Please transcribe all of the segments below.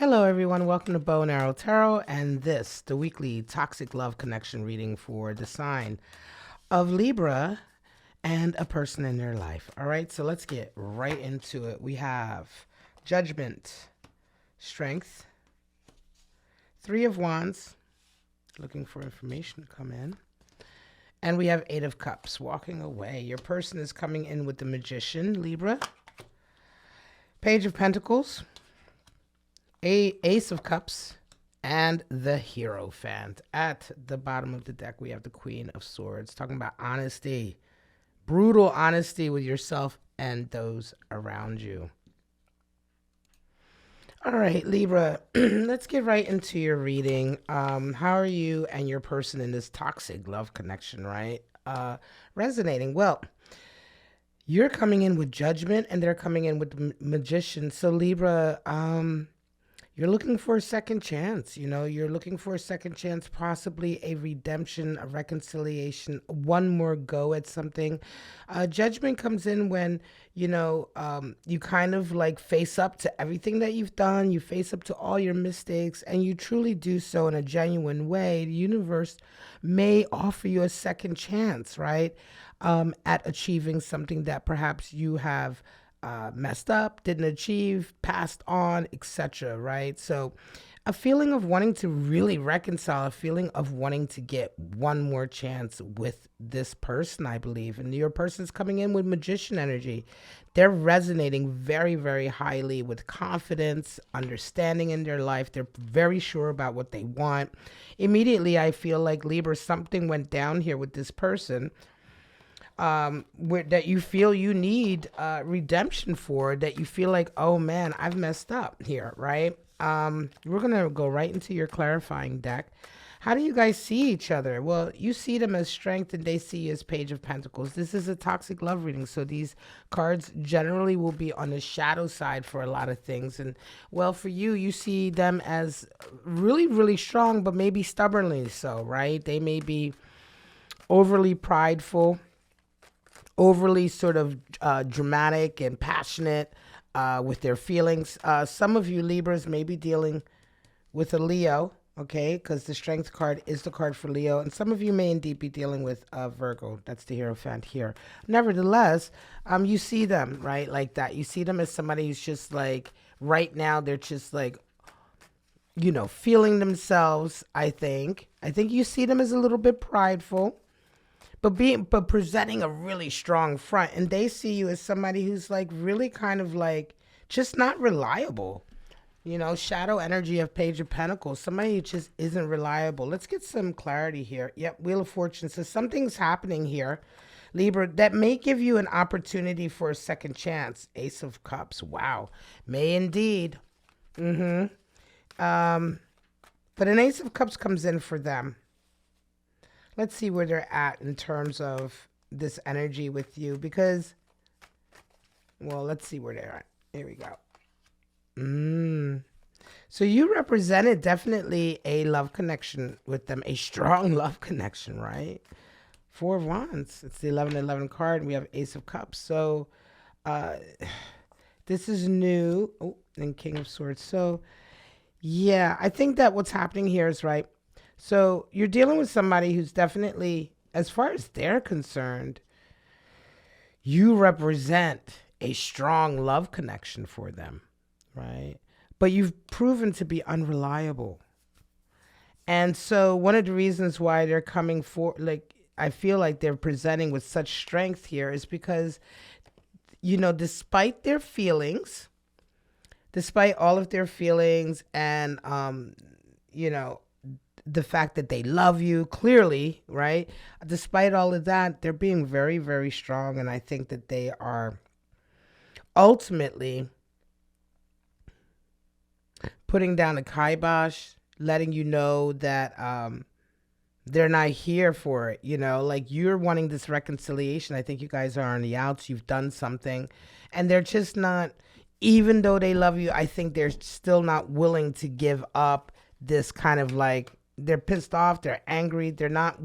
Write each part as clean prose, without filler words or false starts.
Hello, everyone. Welcome to Bow and Arrow Tarot, and this, the weekly Toxic Love Connection reading for the sign of Libra and a person in their life. All right, so let's get right into it. We have Judgment, Strength, Three of Wands, looking for information to come in, and we have Eight of Cups, walking away. Your person is coming in with the Magician, Libra, Page of Pentacles, Ace of Cups, and the Hierophant. At the bottom of the deck, we have the Queen of Swords, talking about honesty, brutal honesty with yourself and those around you. All right, Libra, let's get right into your reading. How are you and your person in this toxic love connection, right? Resonating. Well, you're coming in with Judgment, and they're coming in with the Magician. So, Libra, you're looking for a second chance. You're looking for a second chance, possibly a redemption, a reconciliation, one more go at something. Judgment comes in when, you kind of like face up to everything that you've done. You face up to all your mistakes, and you truly do so in a genuine way. The universe may offer you a second chance, right? At achieving something that perhaps you have messed up, didn't achieve, passed on, etc. Right? So a feeling of wanting to really reconcile, a feeling of wanting to get one more chance with this person, I believe. And your person's coming in with Magician energy. They're resonating very, very highly with confidence, understanding in their life. They're very sure about what they want. Immediately, I feel like, Libra, something went down here with this person that you feel you need redemption for, that you feel like, oh man, I've messed up here, right? We're gonna go right into your clarifying deck. How do you guys see each other? Well, you see them as Strength, and they see you as Page of Pentacles. This is a toxic love reading, so these cards generally will be on the shadow side for a lot of things. And well, for you, you see them as really, really strong, but maybe stubbornly so, right? They may be overly prideful, overly sort of dramatic and passionate with their feelings. Some of you Libras may be dealing with a Leo, okay, because the Strength card is the card for Leo. And some of you may indeed be dealing with Virgo. That's the Hierophant here. Nevertheless, you see them, right, like that. You see them as somebody who's just like, right now, they're just like, feeling themselves, I think. I think you see them as a little bit prideful, but presenting a really strong front. And they see you as somebody who's like really kind of like just not reliable. Shadow energy of Page of Pentacles. Somebody who just isn't reliable. Let's get some clarity here. Yep, Wheel of Fortune. So something's happening here, Libra, that may give you an opportunity for a second chance. Ace of Cups. Wow. May indeed. But an Ace of Cups comes in for them. Let's see where they're at in terms of this energy with you, because, well, let's see where they're at. Here we go. So you represented definitely a love connection with them, a strong love connection, right? Four of Wands. It's the 11-11 card, and we have Ace of Cups. So this is new. Oh, and King of Swords. So, yeah, I think that what's happening here is, right, so you're dealing with somebody who's definitely, as far as they're concerned, you represent a strong love connection for them, right? But you've proven to be unreliable. And so one of the reasons why they're coming for, like, I feel like they're presenting with such strength here is because, despite their feelings, despite all of their feelings and, the fact that they love you clearly, right? Despite all of that, they're being very, very strong. And I think that they are ultimately putting down the kibosh, letting you know that they're not here for it. Like, you're wanting this reconciliation. I think you guys are on the outs. You've done something, and they're just not, even though they love you, I think they're still not willing to give up this kind of like, they're pissed off, they're angry, they're not,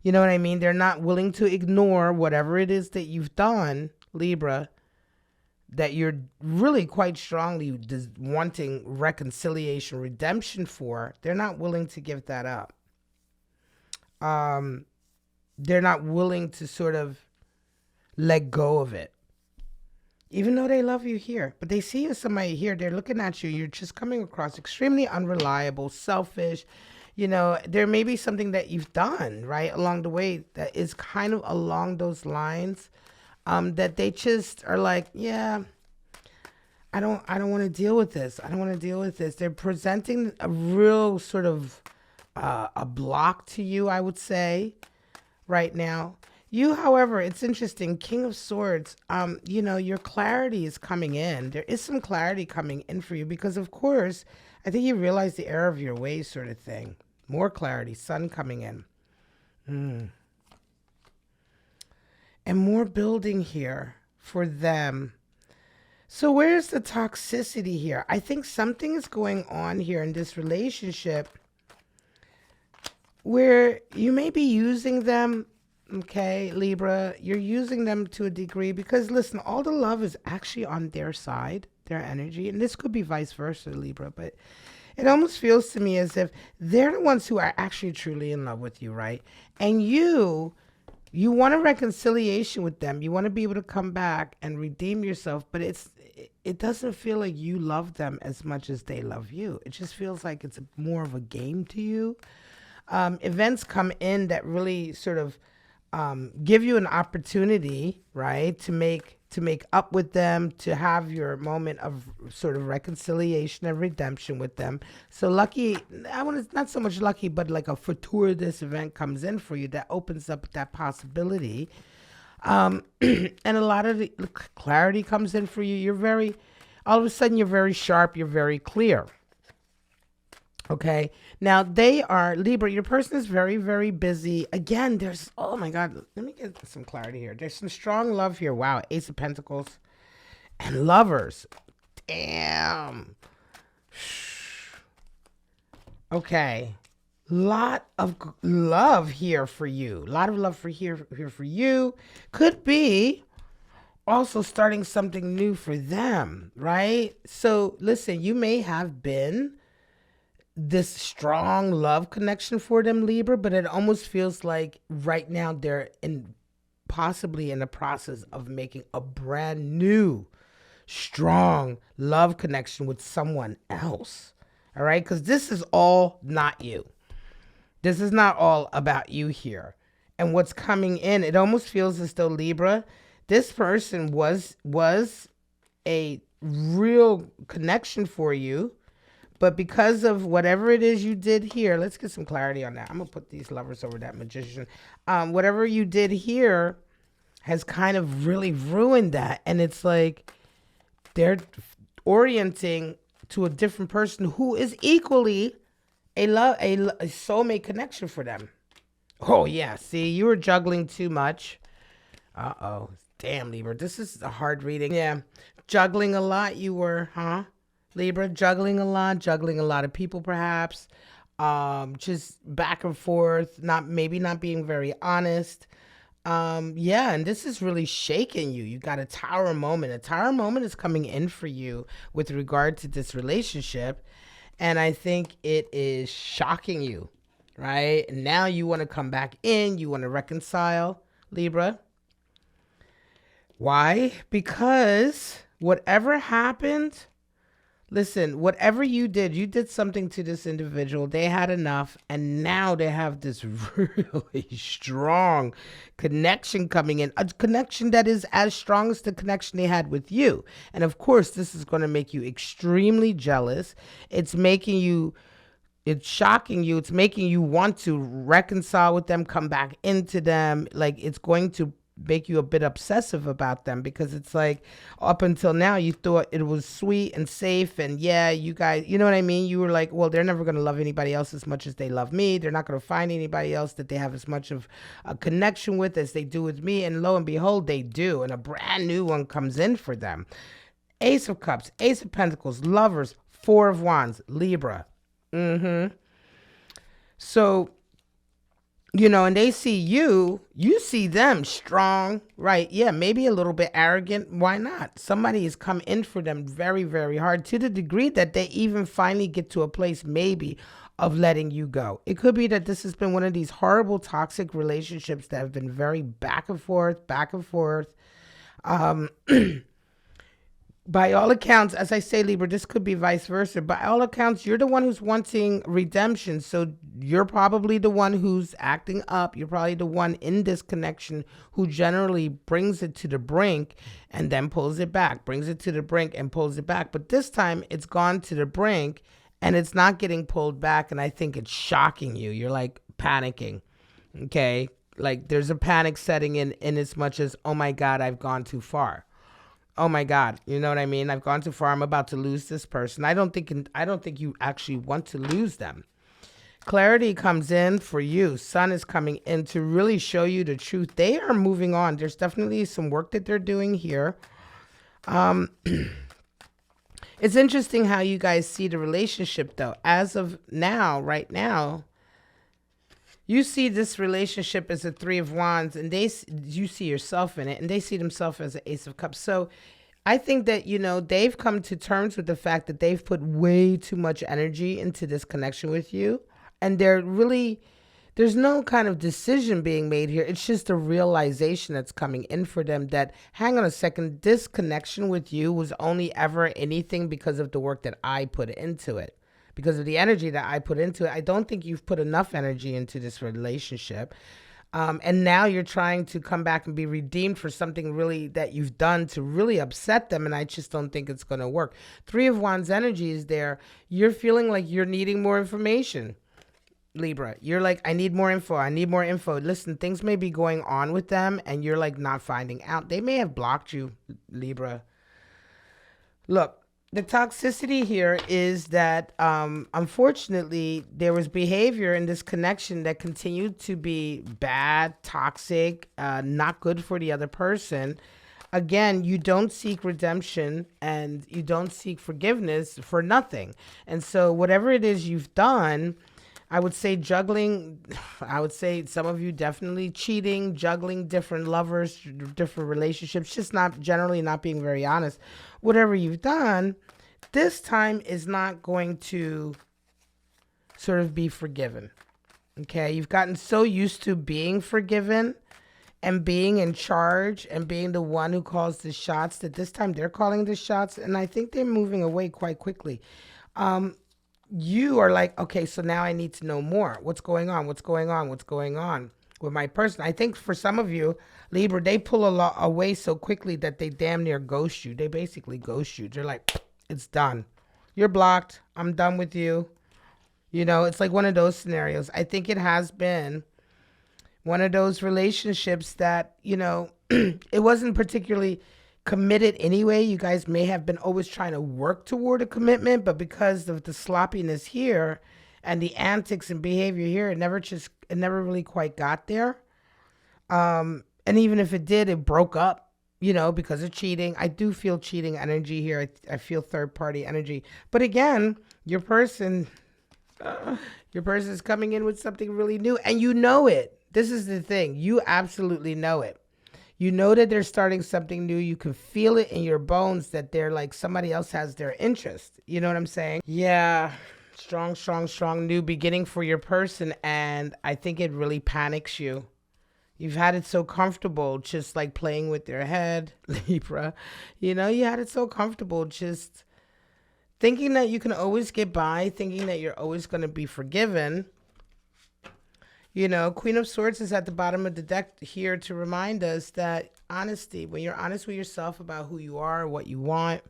you know what I mean? They're not willing to ignore whatever it is that you've done, Libra. that you're really quite strongly wanting reconciliation, redemption for, they're not willing to give that up. They're not willing to sort of let go of it. Even though they love you here, but they see you as somebody here, they're looking at you, you're just coming across extremely unreliable, selfish. There may be something that you've done, right, along the way that is kind of along those lines, that they just are like, yeah, I don't want to deal with this. I don't want to deal with this. They're presenting a real sort of a block to you, I would say, right now. You, however, it's interesting. King of Swords, your clarity is coming in. There is some clarity coming in for you because, of course, I think you realize the error of your ways sort of thing. More clarity, sun coming in. And more building here for them. So where's the toxicity here? I think something is going on here in this relationship where you may be using them. Okay, Libra, you're using them to a degree because, listen, all the love is actually on their side, their energy. And this could be vice versa, Libra, but it almost feels to me as if they're the ones who are actually truly in love with you, right? And you want a reconciliation with them. You want to be able to come back and redeem yourself, but it doesn't feel like you love them as much as they love you. It just feels like it's more of a game to you. Events come in that really sort of give you an opportunity, right, to make up with them, to have your moment of sort of reconciliation and redemption with them. So lucky, not so much lucky, but like a fortuitous event comes in for you that opens up that possibility. And a lot of the clarity comes in for you. All of a sudden, you're very sharp, you're very clear. Okay. Now they are Libra. Your person is very, very busy. Again, oh my God, let me get some clarity here. There's some strong love here. Wow. Ace of Pentacles and Lovers. Damn. Okay. Lot of love here for you. A lot of love here for you. Could be also starting something new for them, right? So listen, you may have been this strong love connection for them, Libra, but it almost feels like right now they're possibly in the process of making a brand new strong love connection with someone else. All right, because this is all not you. This is not all about you here. And what's coming in, it almost feels as though, Libra, this person was a real connection for you. But because of whatever it is you did here, let's get some clarity on that. I'm going to put these Lovers over that Magician. Whatever you did here has kind of really ruined that. And it's like they're orienting to a different person who is equally a soulmate connection for them. Oh, yeah. See, you were juggling too much. Uh-oh. Damn, Libra. This is a hard reading. Yeah. Juggling a lot you were, huh? Libra, juggling a lot of people perhaps, just back and forth, maybe not being very honest. Yeah, and this is really shaking you. You got a Tower moment. A Tower moment is coming in for you with regard to this relationship, and I think it is shocking you, right? And now you want to come back in, you want to reconcile, Libra. Why? Because whatever happened, listen, whatever you did something to this individual. They had enough, and now they have this really strong connection coming in, a connection that is as strong as the connection they had with you. And of course, this is going to make you extremely jealous. It's shocking you. It's making you want to reconcile with them, come back into them. Like, it's going to make you a bit obsessive about them, because it's like up until now you thought it was sweet and safe, and yeah, you guys, you know what I mean? You were like, well, they're never going to love anybody else as much as they love me. They're not going to find anybody else that they have as much of a connection with as they do with me. And lo and behold, they do. And a brand new one comes in for them. Ace of Cups, Ace of Pentacles, Lovers, Four of Wands, Libra. So You know, and they see you, you see them strong, right? Yeah, maybe a little bit arrogant. Why not? Somebody has come in for them very, very hard to the degree that they even finally get to a place maybe of letting you go. It could be that this has been one of these horrible toxic relationships that have been very back and forth, back and forth. Um, by all accounts, as I say, Libra, this could be vice versa. By all accounts, you're the one who's wanting redemption. So you're probably the one who's acting up. You're probably the one in this connection who generally brings it to the brink and then pulls it back, brings it to the brink and pulls it back. But this time it's gone to the brink and it's not getting pulled back. And I think it's shocking you. You're like panicking. Okay. Like there's a panic setting in as much as, oh my God, I've gone too far. Oh my God, you know what I mean? I've gone too far. I'm about to lose this person. I don't think you actually want to lose them. Clarity comes in for you. Sun is coming in to really show you the truth. They are moving on. There's definitely some work that they're doing here. It's interesting how you guys see the relationship though. As of now, right now, you see this relationship as a Three of Wands, and you see yourself in it, and they see themselves as an Ace of Cups. So I think that, you know, they've come to terms with the fact that they've put way too much energy into this connection with you. And there's no kind of decision being made here. It's just a realization that's coming in for them that, hang on a second, this connection with you was only ever anything because of the work that I put into it. Because of the energy that I put into it. I don't think you've put enough energy into this relationship. And now you're trying to come back and be redeemed for something really that you've done to really upset them. And I just don't think it's going to work. Three of Wands energy is there. You're feeling like you're needing more information, Libra. You're like, I need more info. I need more info. Listen, things may be going on with them and you're like not finding out. They may have blocked you, Libra. Look. The toxicity here is that, unfortunately, there was behavior in this connection that continued to be bad, toxic, not good for the other person. Again, you don't seek redemption and you don't seek forgiveness for nothing. And so whatever it is you've done, I would say juggling, I would say some of you definitely cheating, juggling different lovers, different relationships, just not generally not being very honest. Whatever you've done, this time is not going to sort of be forgiven. Okay, you've gotten so used to being forgiven and being in charge and being the one who calls the shots that this time they're calling the shots. And I think they're moving away quite quickly. You are like, okay, so now I need to know more. What's going on? What's going on? What's going on with my person? I think for some of you, Libra, they pull a lot away so quickly that they damn near ghost you. They basically ghost you. They're like, it's done. You're blocked. I'm done with you. You know, it's like one of those scenarios. I think it has been one of those relationships that, you know, it wasn't particularly committed anyway. You guys may have been always trying to work toward a commitment, but because of the sloppiness here and the antics and behavior here, it never really quite got there. And even if it did, it broke up, you know, because of cheating. I do feel cheating energy here. I feel third party energy. But again, your person is coming in with something really new and you know it. This is the thing. You absolutely know it. You know that they're starting something new. You can feel it in your bones that they're like somebody else has their interest. You know what I'm saying? Yeah. Strong new beginning for your person. And I think it really panics you. You've had it so comfortable just like playing with their head, Libra. You know, you had it so comfortable just thinking that you can always get by, thinking that you're always going to be forgiven. You know, Queen of Swords is at the bottom of the deck here to remind us that honesty, when you're honest with yourself about who you are, what you want,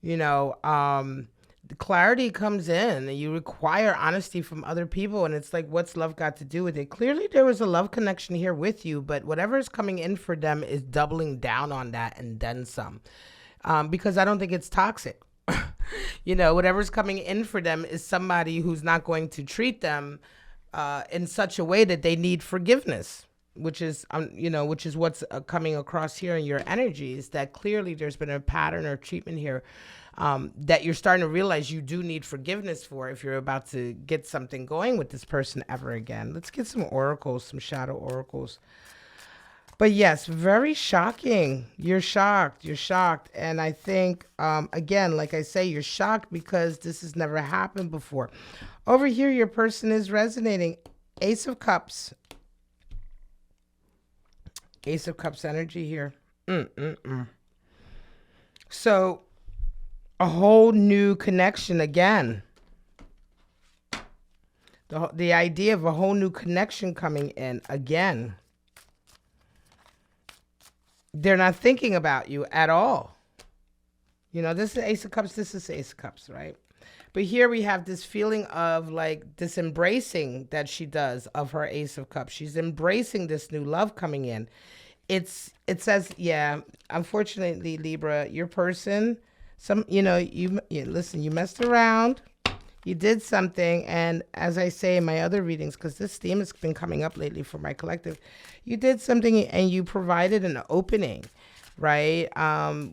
you know, the clarity comes in and you require honesty from other people. And it's like, what's love got to do with it? Clearly there was a love connection here with you, but whatever is coming in for them is doubling down on that and then some, because I don't think it's toxic. You know, whatever's coming in for them is somebody who's not going to treat them in such a way that they need forgiveness, which is, you know, which is what's coming across here in your energies, that clearly there's been a pattern or treatment here that you're starting to realize you do need forgiveness for if you're about to get something going with this person ever again. Let's get some oracles, some shadow oracles. But yes, very shocking. You're shocked. You're shocked. And I think, again, like I say, you're shocked because this has never happened before. Over here, your person is resonating. Ace of Cups. Ace of Cups energy here. So, a whole new connection again. The idea of a whole new connection coming in again. They're not thinking about you at all. You know, this is Ace of Cups, this is Ace of Cups, right? But here we have this feeling of like this embracing that she does of her Ace of Cups. She's embracing this new love coming in. It says, yeah, unfortunately, Libra, your person, you listen, you messed around. You did something, and as I say in my other readings, because this theme has been coming up lately for my collective, you did something and you provided an opening, right?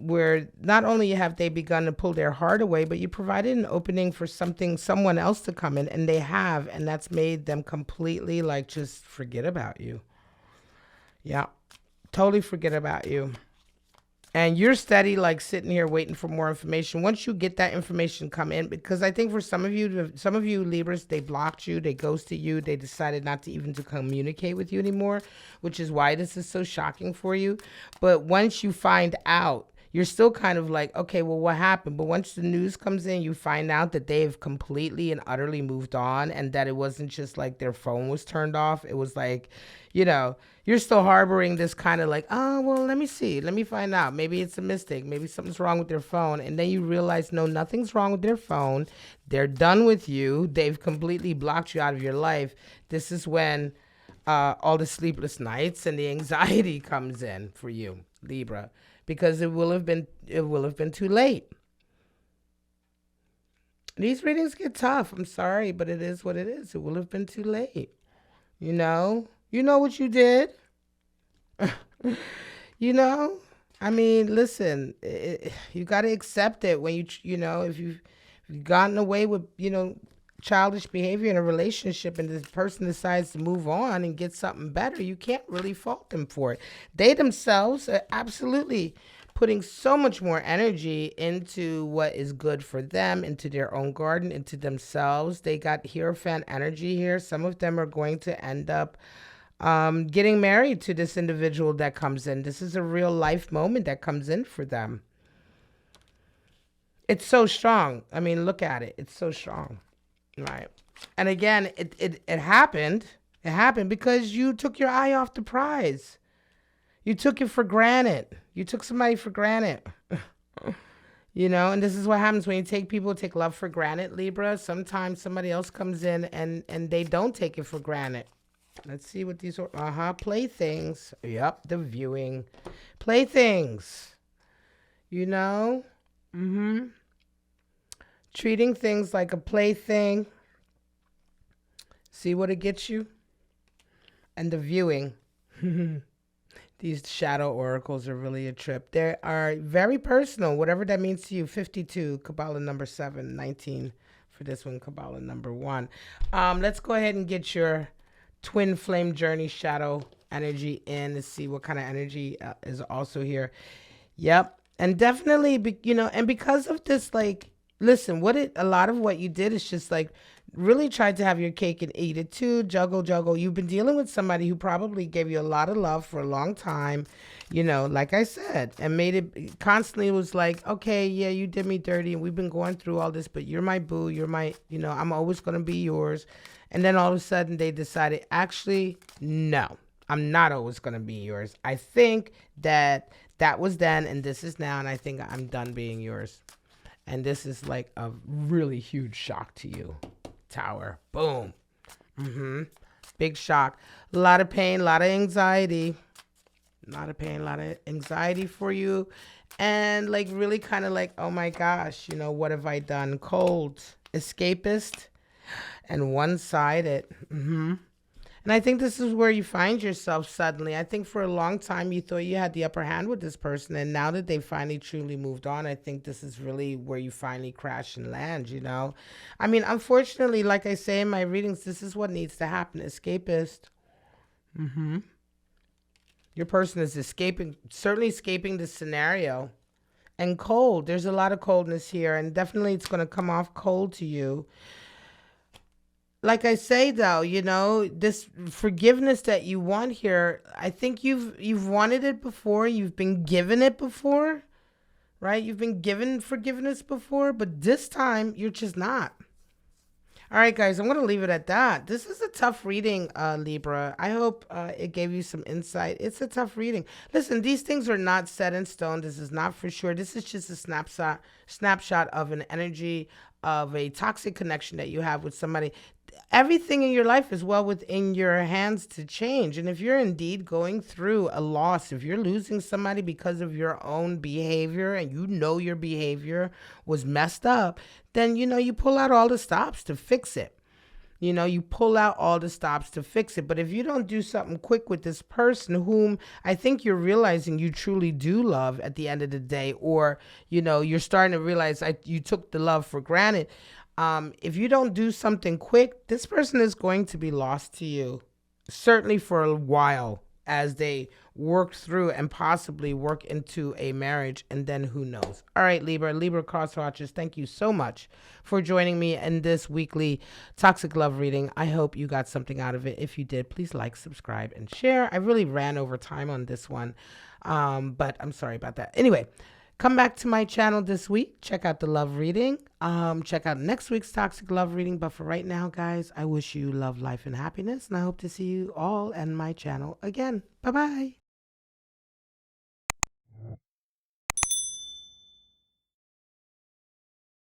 Where not only have they begun to pull their heart away, but you provided an opening for someone else to come in, and they have, and that's made them completely like just forget about you. Yeah, totally forget about you. And you're steady, like sitting here waiting for more information. Once you get that information come in, because I think for some of you Libras, they blocked you, they ghosted you, they decided not to even to communicate with you anymore, which is why this is so shocking for you. But once you find out, you're still kind of like, okay, well, what happened? But once the news comes in, you find out that they've completely and utterly moved on, and that it wasn't just like their phone was turned off. It was like, you're still harboring this kind of like, oh, well, let me see. Let me find out. Maybe it's a mistake. Maybe something's wrong with their phone. And then you realize, no, nothing's wrong with their phone. They're done with you. They've completely blocked you out of your life. This is when all the sleepless nights and the anxiety comes in for you, Libra, because it will have been too late. These readings get tough. I'm sorry, but it is what it is. It will have been too late. You know what you did. I mean, listen, you got to accept it when if you've gotten away with, childish behavior in a relationship and this person decides to move on and get something better, you can't really fault them for it. They themselves are absolutely putting so much more energy into what is good for them, into their own garden, into themselves. They got Hierophant energy here. Some of them are going to end up getting married to this individual that comes in. This is a real life moment that comes in for them. It's so strong. I mean, look at it. It's so strong. Right. And again, it happened. It happened because you took your eye off the prize. You took it for granted. You took somebody for granted. And this is what happens when you take love for granted, Libra. Sometimes somebody else comes in and they don't take it for granted. Let's see what these are. Playthings. Yep, the viewing. Playthings. Treating things like a plaything. See what it gets you? And the viewing. These shadow oracles are really a trip. They are very personal, whatever that means to you. 52, Kabbalah number 7, 19 for this one, Kabbalah number 1. Let's go ahead and get your twin flame journey shadow energy in to see what kind of energy is also here. Yep. And definitely, and because of this, like, listen, a lot of what you did is just like really tried to have your cake and eat it too. Juggle. You've been dealing with somebody who probably gave you a lot of love for a long time, like I said, and made it constantly was like, okay, yeah, you did me dirty and we've been going through all this, but you're my boo. You're my, I'm always going to be yours. And then all of a sudden they decided, actually, no, I'm not always going to be yours. I think that was then and this is now. And I think I'm done being yours. And this is like a really huge shock to you. Tower. Boom. Big shock. A lot of pain, a lot of anxiety. A lot of pain, a lot of anxiety for you. And like really kind of like, oh my gosh, what have I done? Cold. Escapist. And one-sided. And And I think this is where you find yourself suddenly. I think for a long time you thought you had the upper hand with this person. And now that they finally truly moved on, I think this is really where you finally crash and land, you know? I mean, unfortunately, like I say in my readings, this is what needs to happen. Escapist. Your person is escaping, certainly escaping the scenario. And cold. There's a lot of coldness here. And definitely it's going to come off cold to you. Like I say though, you know, this forgiveness that you want here, I think you've wanted it before, you've been given it before, right? You've been given forgiveness before, but this time you're just not. All right, guys, I'm going to leave it at that. This is a tough reading, Libra. I hope it gave you some insight. It's a tough reading. Listen, these things are not set in stone. This is not for sure. This is just a snapshot of an energy of a toxic connection that you have with somebody. Everything in your life is well within your hands to change. And if you're indeed going through a loss, if you're losing somebody because of your own behavior and you know your behavior was messed up, then, you know, you pull out all the stops to fix it. You know, you pull out all the stops to fix it. But if you don't do something quick with this person whom I think you're realizing you truly do love at the end of the day, or, you know, you're starting to realize you took the love for granted. If you don't do something quick, this person is going to be lost to you, certainly for a while, as they work through and possibly work into a marriage, and then who knows. All right, Libra crosswatchers, thank you so much for joining me in this weekly toxic love reading. I hope you got something out of it. If you did, please like, subscribe, and share. I really ran over time on this one, but I'm sorry about that. Anyway, come back to my channel this week. Check out the love reading. Check out next week's toxic love reading. But for right now, guys, I wish you love, life, and happiness. And I hope to see you all on my channel again. Bye-bye.